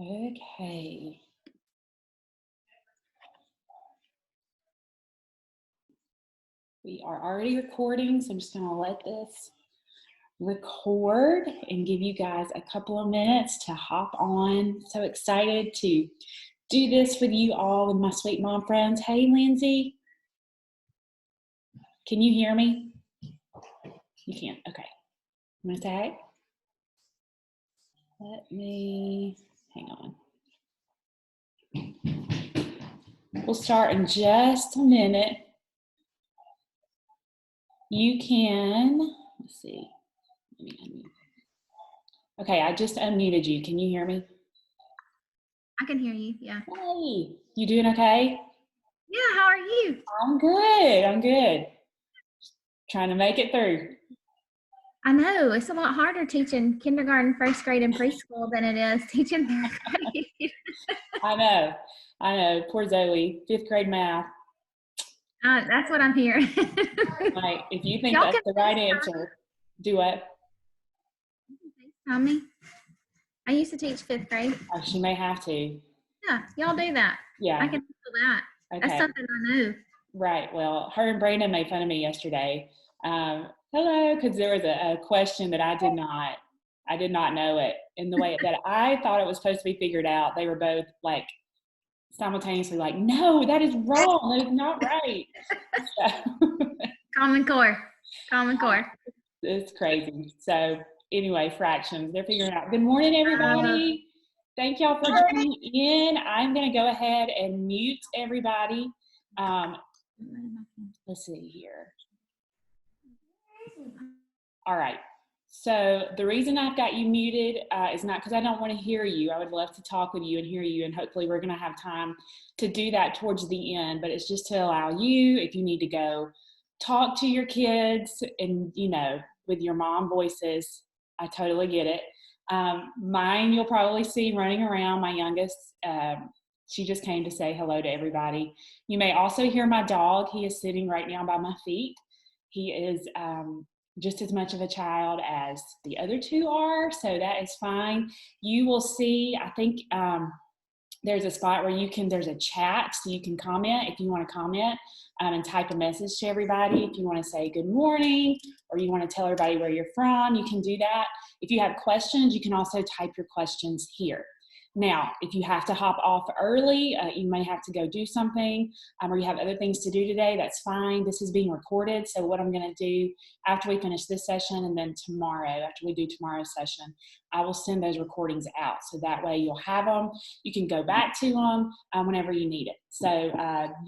Okay. We are already recording, so I'm just going to let this record and give you guys a couple of minutes to hop on. So excited to do this with you all, with my sweet mom friends. Hey, Lindsay. Can you hear me? You can't. Okay. I'm going to say, let me, hang on. We'll start in just a minute. You can, let's see. Let me unmute. Okay, I just unmuted you. Can you hear me? I can hear you, yeah. Hey, you doing okay? Yeah, how are you? I'm good. I'm good. Trying to make it through. I know, it's a lot harder teaching kindergarten, first grade, and preschool than it is teaching third grade. I know. Poor Zoe, 5th grade math. That's what I'm hearing. Like, if you think that's the right answer, do what? Tell me. I used to teach 5th grade. Oh, she may have to. Yeah, y'all do that. Yeah. I can feel that. Okay. That's something I know. Right. Well, her and Brandon made fun of me yesterday. Hello, because there was a question that I did not know it in the way that I thought it was supposed to be figured out. They were both like simultaneously like, no, that is wrong. That is not right. So, Common Core. It's crazy. So anyway, fractions, they're figuring out. Good morning, everybody. Thank y'all for joining in. I'm going to go ahead and mute everybody. Let's see here. All right. So the reason I've got you muted is not because I don't want to hear you. I would love to talk with you and hear you, and hopefully we're going to have time to do that towards the end, but it's just to allow you, if you need to go talk to your kids and, with your mom voices, I totally get it. Mine, you'll probably see running around. My youngest, she just came to say hello to everybody. You may also hear my dog. He is sitting right now by my feet. He is just as much of a child as the other two are, so that is fine. You will see, I think there's a spot where there's a chat, so you can comment if you want to comment and type a message to everybody. If you want to say good morning, or you want to tell everybody where you're from, you can do that. If you have questions, you can also type your questions here. Now, if you have to hop off early, you may have to go do something, or you have other things to do today, that's fine. This is being recorded, so what I'm going to do after we finish this session, and then tomorrow, after we do tomorrow's session, I will send those recordings out, so that way you'll have them. You can go back to them whenever you need it. So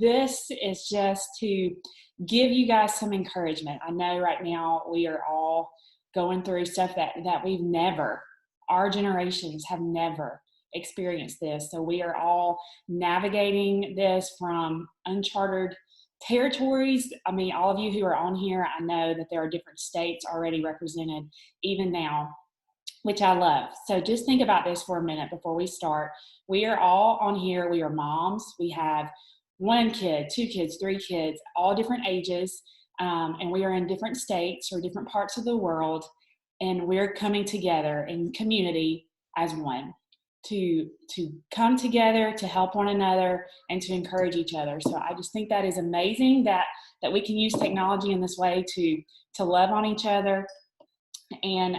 this is just to give you guys some encouragement. I know right now we are all going through stuff that our generations have never experienced this. So we are all navigating this from uncharted territories. I mean, all of you who are on here, I know that there are different states already represented even now, which I love. So just think about this for a minute before we start. We are all on here. We are moms. We have 1 kid, 2 kids, 3 kids, all different ages. And we are in different states or different parts of the world. And we're coming together in community as one to come together, to help one another, and to encourage each other. So I just think that is amazing that we can use technology in this way to love on each other and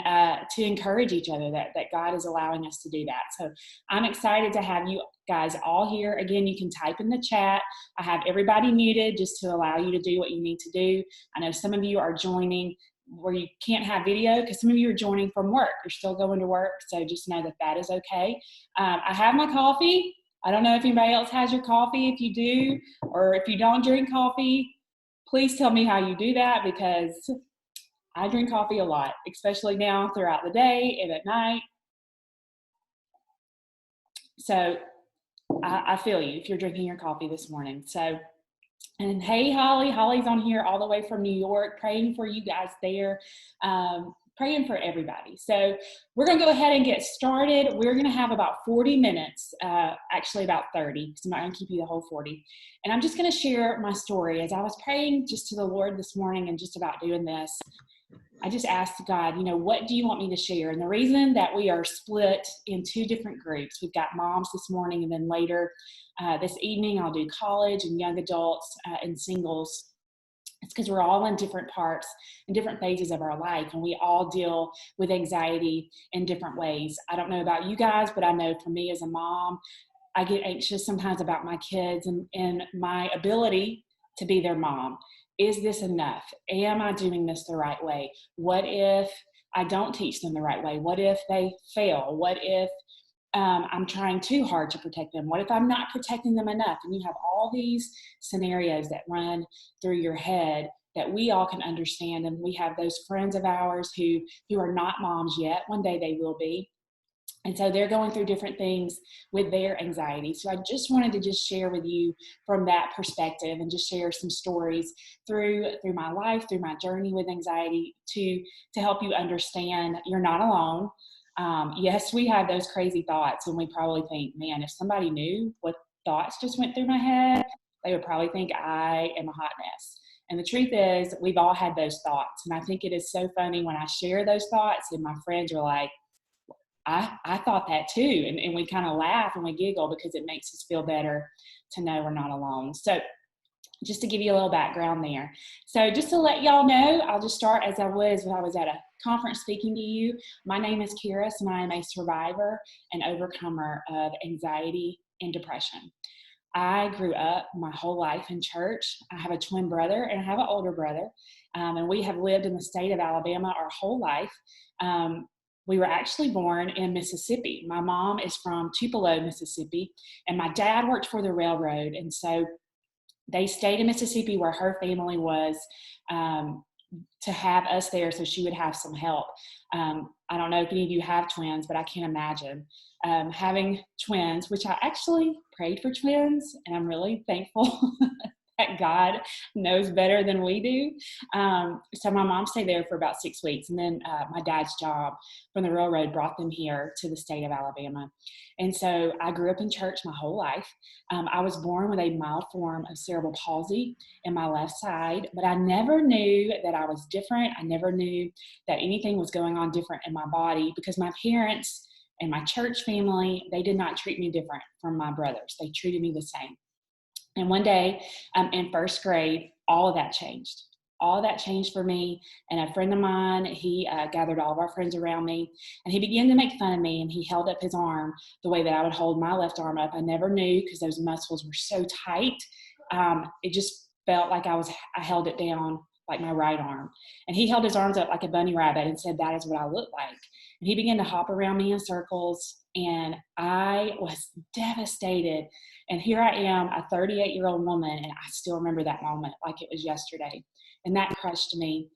to encourage each other, that God is allowing us to do that. So I'm excited to have you guys all here. Again, you can type in the chat. I have everybody muted just to allow you to do what you need to do. I know some of you are joining where you can't have video because some of you are joining from work. You're still going to work, so just know that that is okay. I have my coffee. I don't know if anybody else has your coffee. If you do, or if you don't drink coffee, please tell me how you do that, because I drink coffee a lot, especially now throughout the day and at night. So I feel you if you're drinking your coffee this morning. So, and hey, Holly's on here all the way from New York, praying for you guys there, praying for everybody. So we're going to go ahead and get started. We're going to have about 40 minutes, actually about 30, because I'm not going to keep you the whole 40. And I'm just going to share my story. As I was praying just to the Lord this morning and just about doing this, I just asked God, what do you want me to share? And the reason that we are split in two different groups, we've got moms this morning, and then later this evening I'll do college and young adults and singles. It's because we're all in different parts and different phases of our life, and we all deal with anxiety in different ways. I don't know about you guys, but I know for me as a mom, I get anxious sometimes about my kids and my ability to be their mom. Is this enough? Am I doing this the right way? What if I don't teach them the right way? What if they fail? What if I'm trying too hard to protect them? What if I'm not protecting them enough? And you have all these scenarios that run through your head that we all can understand. And we have those friends of ours who are not moms yet. One day they will be. And so they're going through different things with their anxiety. So I just wanted to just share with you from that perspective and just share some stories through my life, through my journey with anxiety to help you understand you're not alone. Yes, we have those crazy thoughts, and we probably think, man, if somebody knew what thoughts just went through my head, they would probably think I am a hot mess. And the truth is, we've all had those thoughts. And I think it is so funny when I share those thoughts and my friends are like, I thought that too. And we kind of laugh and we giggle because it makes us feel better to know we're not alone. So just to give you a little background there. So just to let y'all know, I'll just start as I was when I was at a conference speaking to you. My name is Caris, and I am a survivor and overcomer of anxiety and depression. I grew up my whole life in church. I have a twin brother and I have an older brother. And we have lived in the state of Alabama our whole life. We were actually born in Mississippi. My mom is from Tupelo, Mississippi, and my dad worked for the railroad. And so they stayed in Mississippi where her family was to have us there so she would have some help. I don't know if any of you have twins, but I can't imagine having twins, which I actually prayed for twins, and I'm really thankful that God knows better than we do. So my mom stayed there for about 6 weeks, and then my dad's job from the railroad brought them here to the state of Alabama. And so I grew up in church my whole life. I was born with a mild form of cerebral palsy in my left side, but I never knew that I was different. I never knew that anything was going on different in my body because my parents and my church family, they did not treat me different from my brothers. They treated me the same. And one day in first grade, all of that changed. All of that changed for me. And a friend of mine, he gathered all of our friends around me, and he began to make fun of me, and he held up his arm the way that I would hold my left arm up. I never knew because those muscles were so tight. It just felt like I held it down like my right arm. And he held his arms up like a bunny rabbit and said, that is what I look like. And he began to hop around me in circles, and I was devastated. And here I am, a 38-year-old woman, and I still remember that moment like it was yesterday. And that crushed me.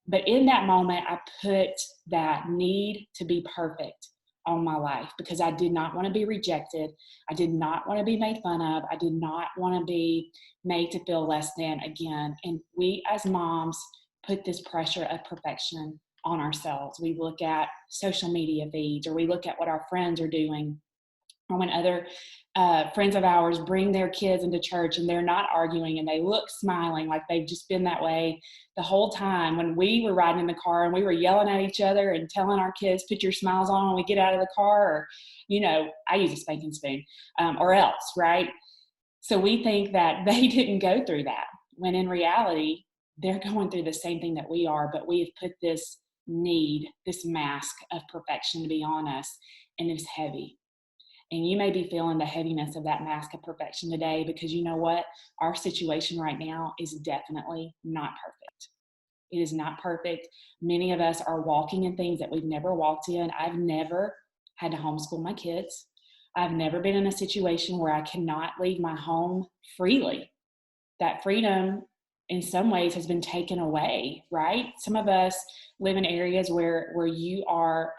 But in that moment, I put that need to be perfect on my life because I did not want to be rejected. I did not want to be made fun of. I did not want to be made to feel less than again. And we as moms put this pressure of perfection on ourselves. We look at social media feeds, or we look at what our friends are doing, or when other friends of ours bring their kids into church and they're not arguing and they look smiling like they've just been that way the whole time. When we were riding in the car and we were yelling at each other and telling our kids, put your smiles on when we get out of the car, or, I use a spanking spoon, or else, right? So we think that they didn't go through that, when in reality, they're going through the same thing that we are, but we have put this mask of perfection to be on us, and it's heavy. And you may be feeling the heaviness of that mask of perfection today because you know what? Our situation right now is definitely not perfect. It is not perfect. Many of us are walking in things that we've never walked in. I've never had to homeschool my kids. I've never been in a situation where I cannot leave my home freely. That freedom in some ways has been taken away, right? Some of us live in areas where you are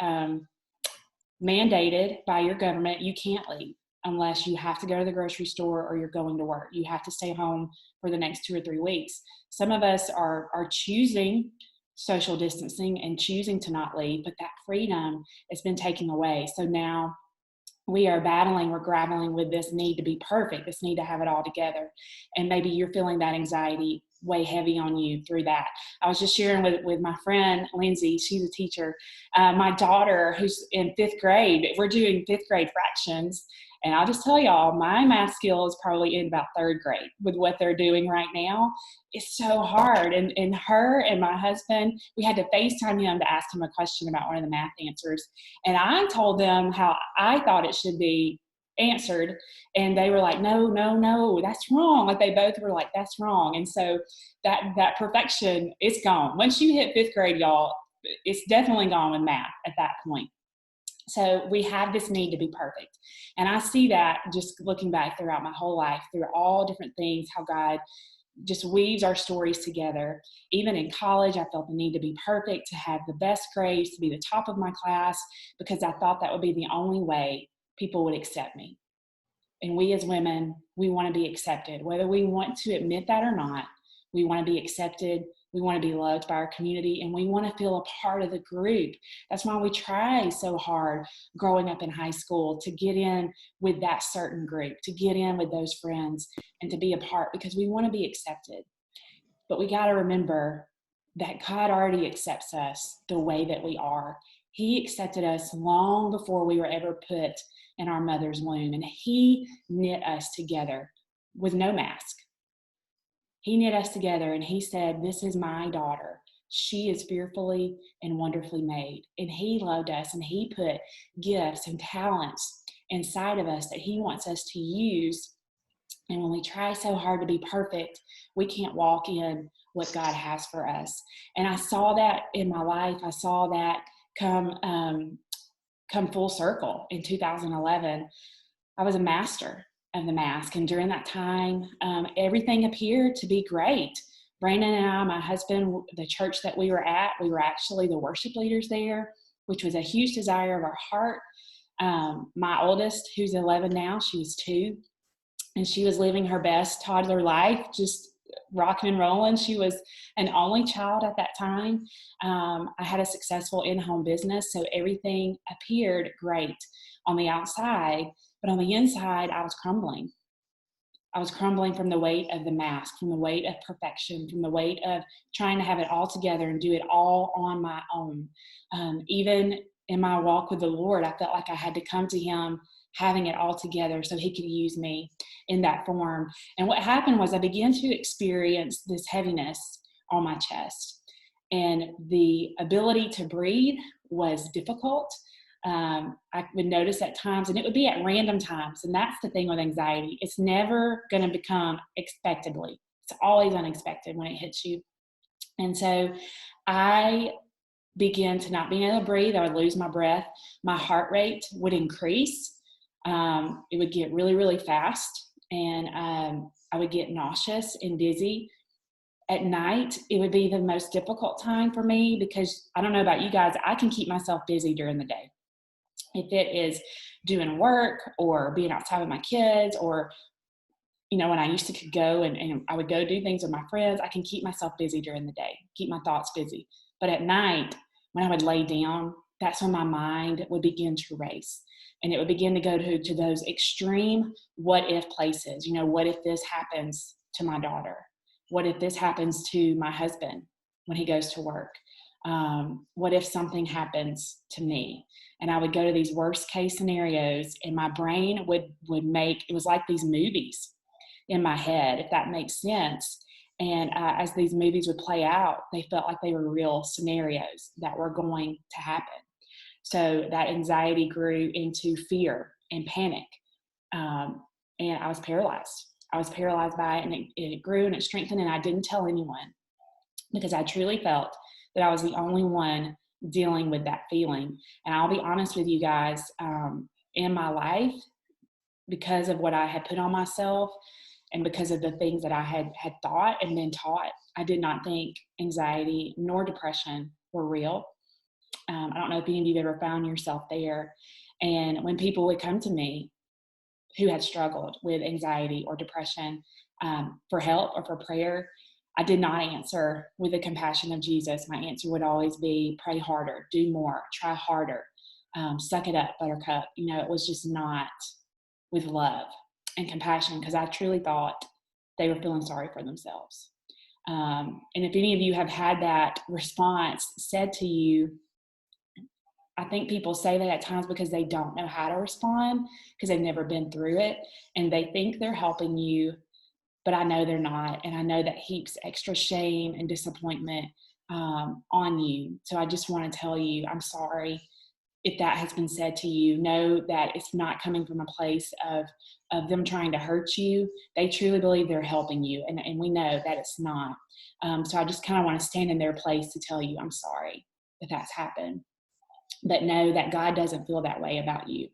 mandated by your government. You can't leave unless you have to go to the grocery store or you're going to work. You have to stay home for the next 2 or 3 weeks. Some of us are choosing social distancing and choosing to not leave, but that freedom has been taken away. So now we're grappling with this need to be perfect, this need to have it all together. And maybe you're feeling that anxiety weigh heavy on you through that. I was just sharing with my friend, Lindsay, she's a teacher. My daughter, who's in 5th grade, we're doing 5th grade fractions. And I'll just tell y'all, my math skill is probably in about 3rd grade with what they're doing right now. It's so hard. And her and my husband, we had to FaceTime him to ask him a question about one of the math answers. And I told them how I thought it should be answered. And they were like, no, that's wrong. Like they both were like, that's wrong. And so that perfection is gone. Once you hit 5th grade, y'all, it's definitely gone with math at that point. So we have this need to be perfect. And I see that just looking back throughout my whole life, through all different things, how God just weaves our stories together. Even in college, I felt the need to be perfect, to have the best grades, to be the top of my class, because I thought that would be the only way people would accept me. And we as women, we want to be accepted. Whether we want to admit that or not, we want to be accepted. We want to be loved by our community, and we want to feel a part of the group. That's why we try so hard growing up in high school to get in with that certain group, to get in with those friends, and to be a part, because we want to be accepted. But we got to remember that God already accepts us the way that we are. He accepted us long before we were ever put in our mother's womb, and He knit us together with no mask. He knit us together and He said, this is my daughter. She is fearfully and wonderfully made. And He loved us, and He put gifts and talents inside of us that He wants us to use. And when we try so hard to be perfect, we can't walk in what God has for us. And I saw that in my life. I saw that come full circle in 2011. I was a master of the mask. And during that time, everything appeared to be great. Brandon and I, my husband, the church that we were at, we were actually the worship leaders there, which was a huge desire of our heart. My oldest, who's 11 now, she was 2, and she was living her best toddler life, just rocking and rolling. She was an only child at that time. I had a successful in-home business, so everything appeared great on the outside. But on the inside, I was crumbling. I was crumbling from the weight of the mask, from the weight of perfection, from the weight of trying to have it all together and do it all on my own. Even in my walk with the Lord, I felt like I had to come to Him having it all together so He could use me in that form. And what happened was I began to experience this heaviness on my chest. And the ability to breathe was difficult. I would notice at times, and it would be at random times. And that's the thing with anxiety. It's never going to become expectedly. It's always unexpected when it hits you. And so I began to not being able to breathe. I would lose my breath. My heart rate would increase. It would get really, really fast. And I would get nauseous and dizzy. At night, it would be the most difficult time for me because I don't know about you guys, I can keep myself busy during the day. If it is doing work or being outside with my kids, or, you know, when I used to go and I would go do things with my friends, I can keep myself busy during the day, keep my thoughts busy. But at night, when I would lay down, that's when my mind would begin to race. And it would begin to go to those extreme what if places. You know, what if this happens to my daughter? What if this happens to my husband when he goes to work? What if something happens to me? And I would go to these worst case scenarios, and my brain would make, it was like these movies in my head, if that makes sense. And as these movies would play out, they felt like they were real scenarios that were going to happen. So that anxiety grew into fear and panic. And I was paralyzed. I was paralyzed by it, and it grew and it strengthened, and I didn't tell anyone because I truly felt that I was the only one dealing with that feeling. And I'll be honest with you guys, in my life, because of what I had put on myself and because of the things that I had thought and been taught, I did not think anxiety nor depression were real. I don't know if any of you have ever found yourself there. And when people would come to me who had struggled with anxiety or depression for help or for prayer, I did not answer with the compassion of Jesus. My answer would always be, pray harder, do more, try harder, suck it up, buttercup. You know, it was just not with love and compassion, because I truly thought they were feeling sorry for themselves. And if any of you have had that response said to you, I think people say that at times because they don't know how to respond, because they've never been through it, and they think they're helping you, but I know they're not. And I know that heaps extra shame and disappointment on you. So I just want to tell you, I'm sorry if that has been said to you. Know that it's not coming from a place of them trying to hurt you. They truly believe they're helping you, and we know that it's not. So I just kind of want to stand in their place to tell you I'm sorry that that's happened. But know that God doesn't feel that way about you.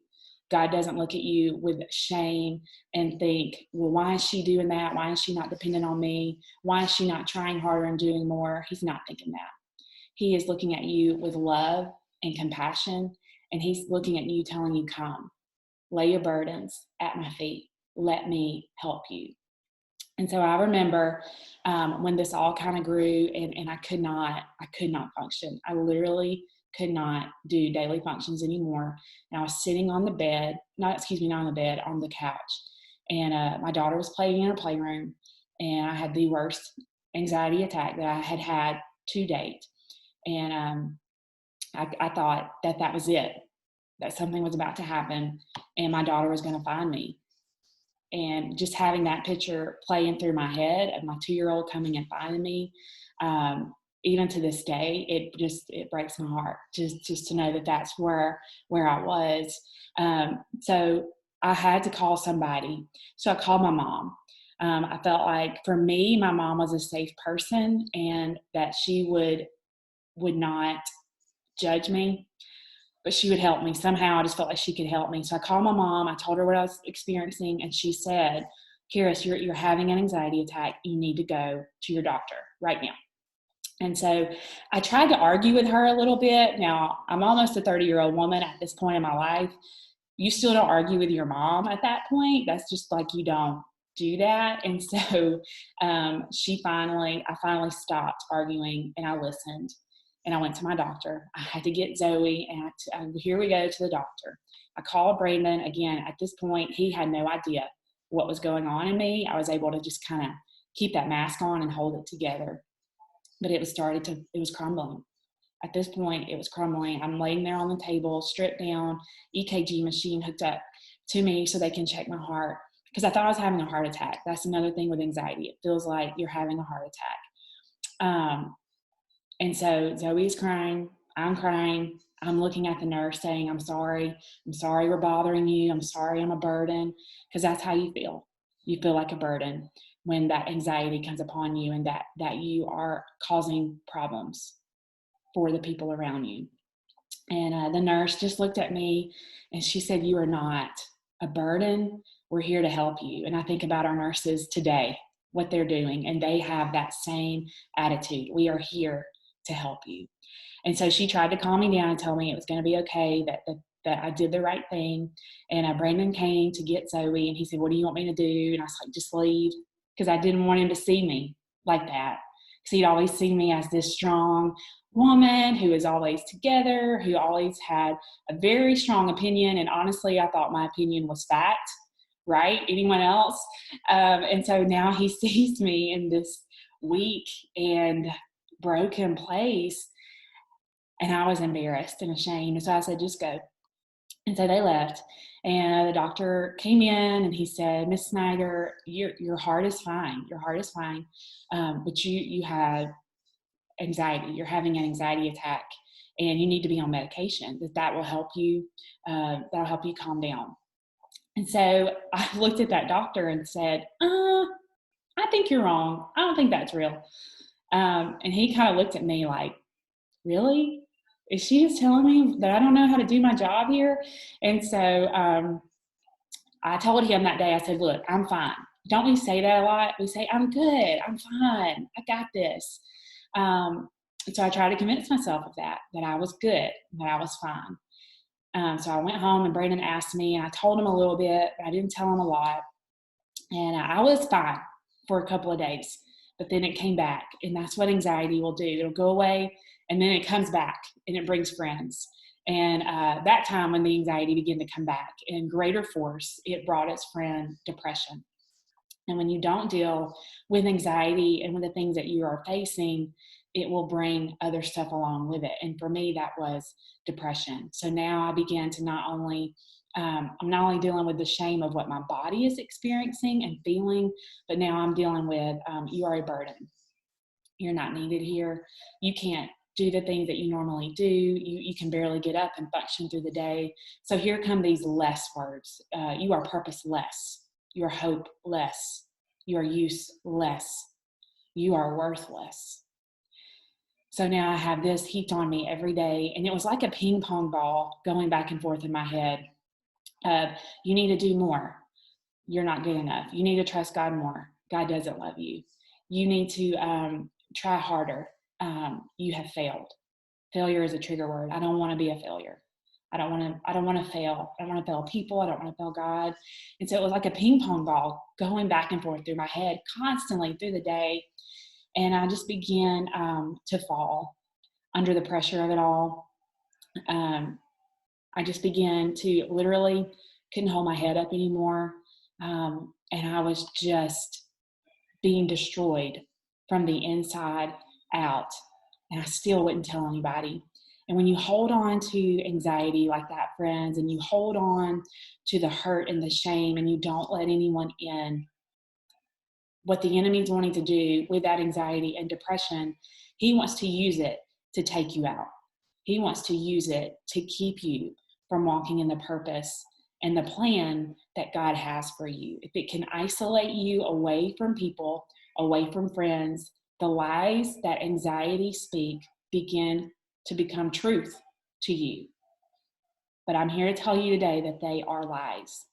God doesn't look at you with shame and think, well, why is she doing that? Why is she not dependent on me? Why is she not trying harder and doing more? He's not thinking that. He is looking at you with love and compassion, and he's looking at you telling you, come, lay your burdens at my feet. Let me help you. And so I remember when this all kind of grew, and I could not function. I literally could not do daily functions anymore. And I was sitting on the bed, not on the bed, on the couch. And my daughter was playing in her playroom, and I had the worst anxiety attack that I had to date. And I thought that was it, that something was about to happen, and my daughter was going to find me. And just having that picture playing through my head of my 2-year-old coming and finding me, even to this day, it breaks my heart just to know that that's where I was. So I had to call somebody. So I called my mom. I felt like for me, my mom was a safe person, and that she would not judge me, but she would help me. Somehow I just felt like she could help me. So I called my mom. I told her what I was experiencing, and she said, Caris, you're having an anxiety attack. You need to go to your doctor right now. And so I tried to argue with her a little bit. Now, I'm almost a 30-year-old woman at this point in my life. You still don't argue with your mom at that point. That's just like, you don't do that. And so I finally stopped arguing, and I listened. And I went to my doctor. I had to get Zoe, and here we go to the doctor. I called Brandon. Again, at this point, he had no idea what was going on in me. I was able to just kind of keep that mask on and hold it together. But it was crumbling. At this point, it was crumbling. I'm laying there on the table, stripped down, EKG machine hooked up to me so they can check my heart, because I thought I was having a heart attack. That's another thing with anxiety. It feels like you're having a heart attack. And so Zoe's crying, I'm crying, I'm looking at the nurse saying, I'm sorry we're bothering you, I'm sorry I'm a burden, because that's how you feel. You feel like a burden when that anxiety comes upon you, and that you are causing problems for the people around you. And the nurse just looked at me, and she said, you are not a burden, we're here to help you. And I think about our nurses today, what they're doing, and they have that same attitude. We are here to help you. And so she tried to calm me down and tell me it was going to be okay, that I did the right thing. And Brandon came to get Zoe, and he said, what do you want me to do? And I was like, just leave, because I didn't want him to see me like that, because he'd always seen me as this strong woman who is always together, who always had a very strong opinion. And honestly, I thought my opinion was fact, right? Anyone else? And so now he sees me in this weak and broken place, and I was embarrassed and ashamed. And so I said, just go. And so they left, and the doctor came in, and he said, Miss Snyder, your heart is fine. Your heart is fine. But you have anxiety. You're having an anxiety attack, and you need to be on medication. That will help you. That'll help you calm down. And so I looked at that doctor and said, I think you're wrong. I don't think that's real. And he kind of looked at me like, really? Is she just telling me that I don't know how to do my job here? And so I told him that day, I said, look, I'm fine. Don't we say that a lot? We say, I'm good, I'm fine, I got this. So I tried to convince myself of that I was good, that I was fine. So I went home, and Brandon asked me, and I told him a little bit, but I didn't tell him a lot. And I was fine for a couple of days, but then it came back, and that's what anxiety will do. It'll go away, and then it comes back, and it brings friends. And that time when the anxiety began to come back in greater force, it brought its friend depression. And when you don't deal with anxiety and with the things that you are facing, it will bring other stuff along with it. And for me, that was depression. So now I began to I'm not only dealing with the shame of what my body is experiencing and feeling, but now I'm dealing with, you are a burden. You're not needed here. You can't do the things that you normally do. You can barely get up and function through the day. So here come these less words. You are purposeless. You are hopeless. You are useless. You are worthless. So now I have this heaped on me every day. And it was like a ping pong ball going back and forth in my head. You need to do more. You're not good enough. You need to trust God more. God doesn't love you. You need to try harder. You have failed. Failure is a trigger word. I don't want to be a failure. I don't want to fail. I don't want to fail people. I don't want to fail God. And so it was like a ping pong ball going back and forth through my head constantly through the day. And I just began to fall under the pressure of it all. I just began to literally couldn't hold my head up anymore. And I was just being destroyed from the inside out. And I still wouldn't tell anybody. And when you hold on to anxiety like that, friends, and you hold on to the hurt and the shame and you don't let anyone in, what the enemy's wanting to do with that anxiety and depression, he wants to use it to take you out. He wants to use it to keep you from walking in the purpose and the plan that God has for you. If it can isolate you away from people, away from friends, the lies that anxiety speak begin to become truth to you. But I'm here to tell you today that they are lies.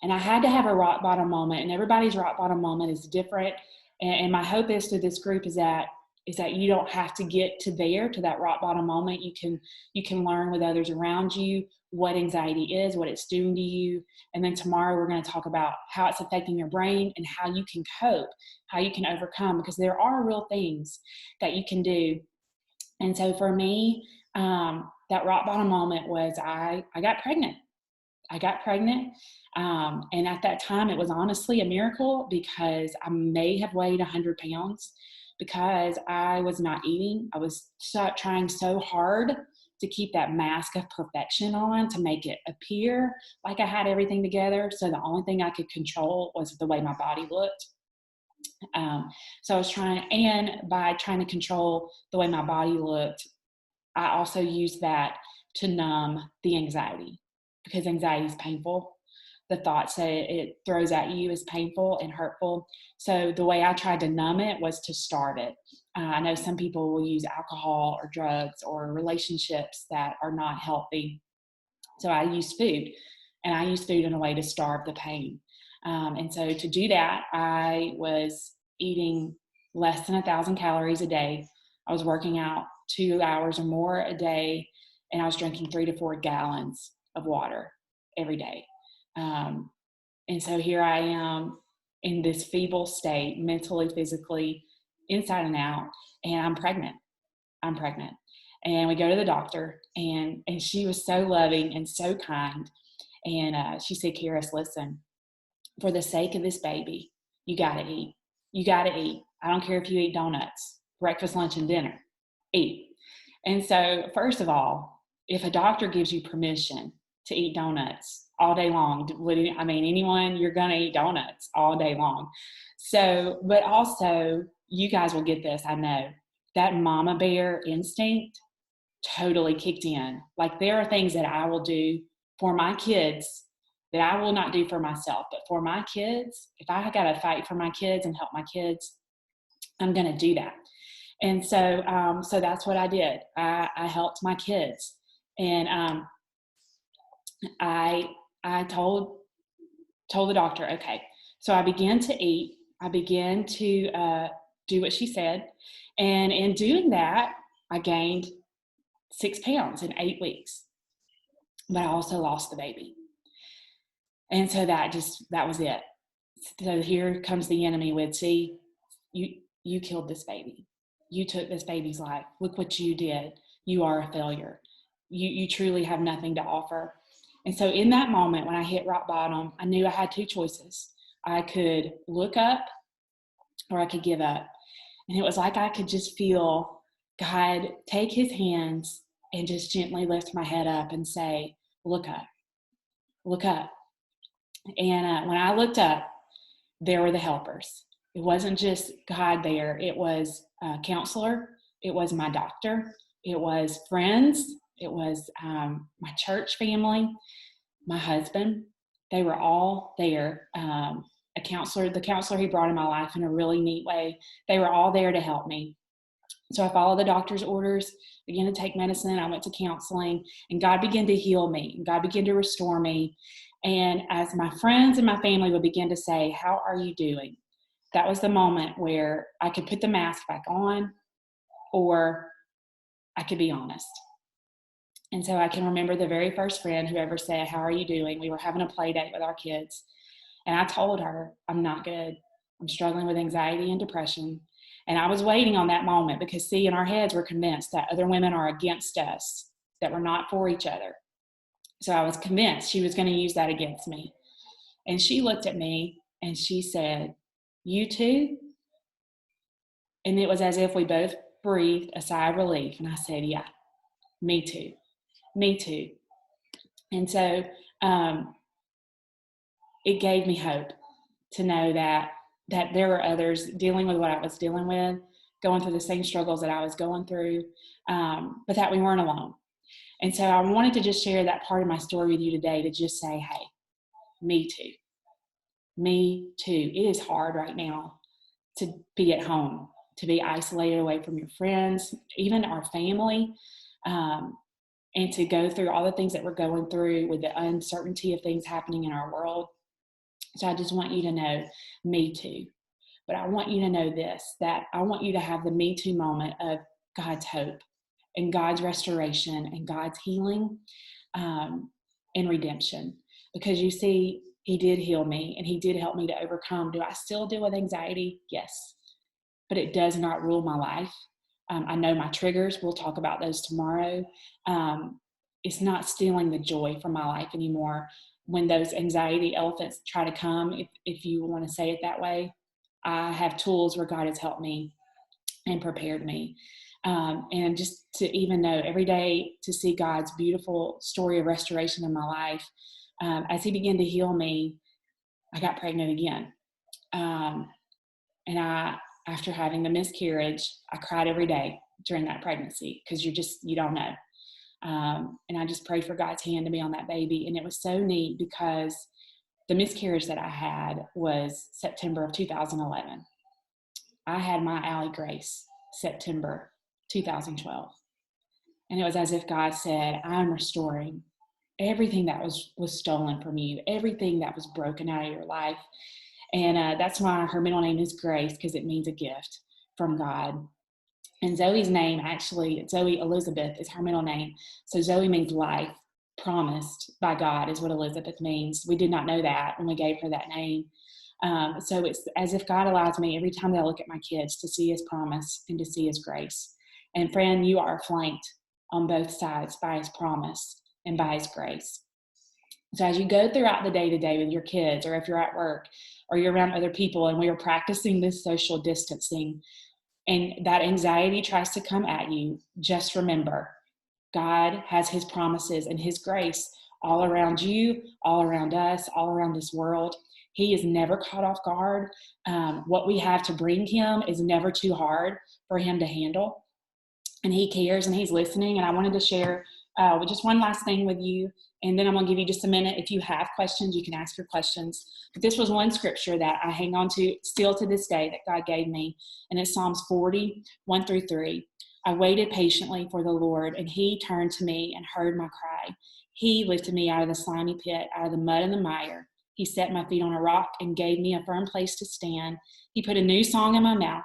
And I had to have a rock bottom moment, and everybody's rock bottom moment is different. And my hope is to this group is that you don't have to get to that rock bottom moment. You can learn with others around you what anxiety is, what it's doing to you. And then tomorrow we're going to talk about how it's affecting your brain and how you can cope, how you can overcome, because there are real things that you can do. And so for me, that rock bottom moment was I got pregnant. And at that time, it was honestly a miracle because I may have weighed 100 pounds because I was not eating. I was trying so hard to keep that mask of perfection on to make it appear like I had everything together. So the only thing I could control was the way my body looked. So I was by trying to control the way my body looked, I also used that to numb the anxiety, because anxiety is painful. The thoughts that it throws at you is painful and hurtful. So the way I tried to numb it was to starve it. I know some people will use alcohol or drugs or relationships that are not healthy. So I used food, and I used food in a way to starve the pain. And so to do that, I was eating less than 1,000 calories a day. I was working out 2 hours or more a day, and I was drinking 3 to 4 gallons of water every day. And so here I am in this feeble state, mentally, physically, inside and out, and I'm pregnant. And we go to the doctor, and she was so loving and so kind. And she said, Caris, listen, for the sake of this baby, you got to eat. You got to eat. I don't care if you eat donuts, breakfast, lunch, and dinner. Eat. And so, first of all, if a doctor gives you permission to eat donuts all day long, anyone, you're going to eat donuts all day long. So, but also, you guys will get this, I know, that mama bear instinct totally kicked in. Like, there are things that I will do for my kids that I will not do for myself, but for my kids, if I got to fight for my kids and help my kids, I'm going to do that. And so, so that's what I did. I helped my kids, and I told the doctor, okay. So I began to eat. I began to do what she said, and in doing that, I gained 6 pounds in 8 weeks. But I also lost the baby, and so that was it. So here comes the enemy with, see, you killed this baby. You took this baby's life. Look what you did. You are a failure. You truly have nothing to offer. And so in that moment, when I hit rock bottom, I knew I had 2 choices. I could look up or I could give up. And it was like I could just feel God take his hands and just gently lift my head up and say, look up, look up. And when I looked up, there were the helpers. It wasn't just God there. It was a counselor. It was my doctor. It was friends. It was my church family, my husband. They were all there. The counselor he brought in my life in a really neat way. They were all there to help me. So I followed the doctor's orders, began to take medicine. I went to counseling, and God began to heal me. And God began to restore me. And as my friends and my family would begin to say, how are you doing? That was the moment where I could put the mask back on, or I could be honest. And so I can remember the very first friend who ever said, how are you doing? We were having a play date with our kids. And I told her, I'm not good. I'm struggling with anxiety and depression. And I was waiting on that moment because, see, in our heads, we're convinced that other women are against us, that we're not for each other. So I was convinced she was going to use that against me. And she looked at me and she said, you too? And it was as if we both breathed a sigh of relief. And I said, yeah, me too. Me too. And so it gave me hope to know that there were others dealing with what I was dealing with, going through the same struggles that I was going through, but that we weren't alone. And so I wanted to just share that part of my story with you today, to just say, hey, me too. Me too. It is hard right now to be at home, to be isolated away from your friends, even our family, and to go through all the things that we're going through with the uncertainty of things happening in our world. So I just want you to know, me too. But I want you to know this, that I want you to have the me too moment of God's hope and God's restoration and God's healing and redemption. Because you see, he did heal me and he did help me to overcome. Do I still deal with anxiety? Yes. But it does not rule my life. I know my triggers. We'll talk about those tomorrow. It's not stealing the joy from my life anymore. When those anxiety elephants try to come, if you want to say it that way, I have tools where God has helped me and prepared me. And just to even know every day to see God's beautiful story of restoration in my life. As he began to heal me, I got pregnant again. And after having the miscarriage, I cried every day during that pregnancy because you don't know. And I just prayed for God's hand to be on that baby. And it was so neat because the miscarriage that I had was September of 2011. I had my Allie Grace September 2012. And it was as if God said, I'm restoring everything that was stolen from you, everything that was broken out of your life. And that's why her middle name is Grace, because it means a gift from God. And Zoe's name, actually, Zoe Elizabeth is her middle name. So Zoe means life, promised by God is what Elizabeth means. We did not know that when we gave her that name. So it's as if God allows me every time that I look at my kids to see his promise and to see his grace. And friend, you are flanked on both sides by his promise and by his grace. So as you go throughout the day-to-day with your kids, or if you're at work or you're around other people and we are practicing this social distancing and that anxiety tries to come at you, just remember, God has his promises and his grace all around you, all around us, all around this world. He is never caught off guard. What we have to bring him is never too hard for him to handle. And he cares and he's listening. And I wanted to share just one last thing with you. And then I'm going to give you just a minute. If you have questions, you can ask your questions. But this was one scripture that I hang on to still to this day that God gave me. And it's Psalms 40, 1-3. I waited patiently for the Lord, and he turned to me and heard my cry. He lifted me out of the slimy pit, out of the mud and the mire. He set my feet on a rock and gave me a firm place to stand. He put a new song in my mouth,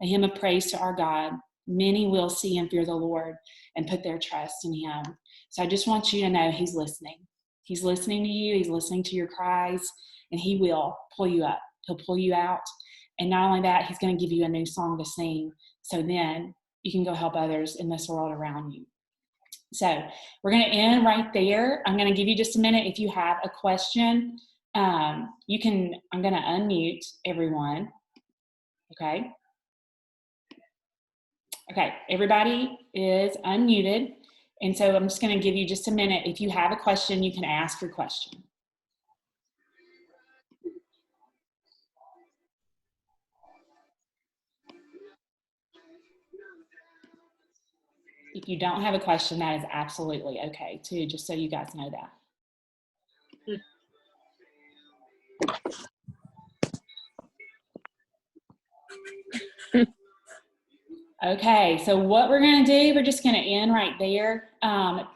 a hymn of praise to our God. Many will see and fear the Lord and put their trust in him. So I just want you to know he's listening. He's listening to you. He's listening to your cries, and he will pull you up. He'll pull you out. And not only that, he's going to give you a new song to sing. So then you can go help others in this world around you. So we're going to end right there. I'm going to give you just a minute. If you have a question, I'm going to unmute everyone. Okay. Okay, everybody is unmuted. And so I'm just going to give you just a minute. If you have a question, you can ask your question. If you don't have a question, that is absolutely okay too, just so you guys know that. Okay, so what we're going to do, we're just going to end right there.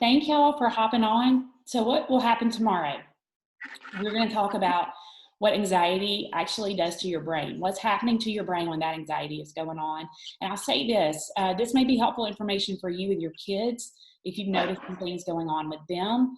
Thank y'all for hopping on. So what will happen tomorrow? We're going to talk about what anxiety actually does to your brain. What's happening to your brain when that anxiety is going on. And I'll say this, this may be helpful information for you with your kids. If you've noticed some things going on with them,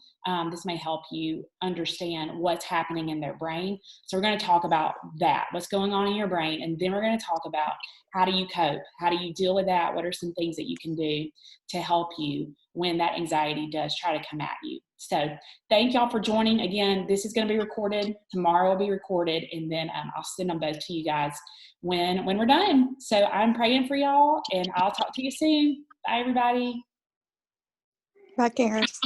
this may help you understand what's happening in their brain. So we're going to talk about that, what's going on in your brain. And then we're going to talk about how do you cope? How do you deal with that? What are some things that you can do to help you when that anxiety does try to come at you? So thank y'all for joining. Again, this is going to be recorded. Tomorrow will be recorded, and then I'll send them both to you guys when we're done. So I'm praying for y'all, and I'll talk to you soon. Bye, everybody. Bye, Caris.